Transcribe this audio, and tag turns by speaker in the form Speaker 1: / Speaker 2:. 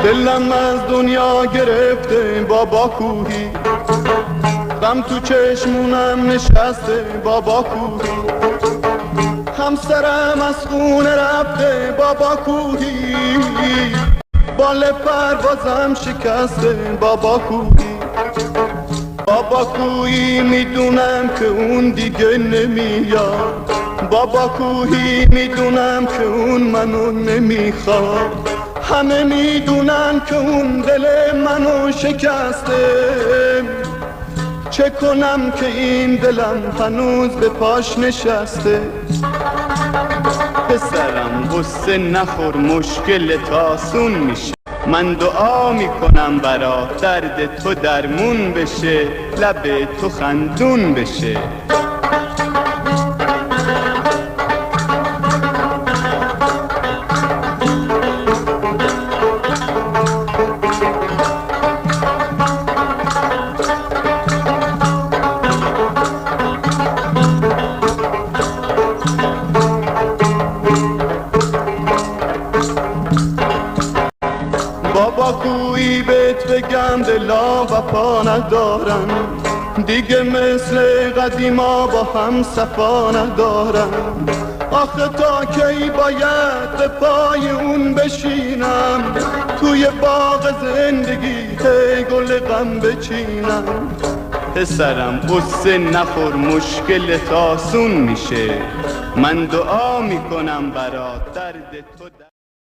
Speaker 1: دلم از دنیا گرفته بابا کوهی، غم تو چشمونم نشسته بابا کوهی، همسرم از خونه رفته بابا کوهی، بال پروازم شکسته بابا کوهی. بابا کوهی میدونم که اون دیگه نمیاد، بابا کوهی میدونم که اون منو نمیخواد، همه میدونن که اون دل منو شکسته، چه کنم که این دلم هنوز به پاش نشسته. پسرم غصه نخور مشکلت آسون میشه، من دعا میکنم برات درد تو درمون بشه، لب تو خندون بشه. بابا کویی بهت بگم دلا وفا ندارن، دیگه مثل قدیما با هم صفا ندارن. آخه تا کی باید به پای اون بشینم، توی باغ زندگی هی گل غم بچینم. پسرم غصه نخور مشکلت آسون میشه، من دعا میکنم برات درد تو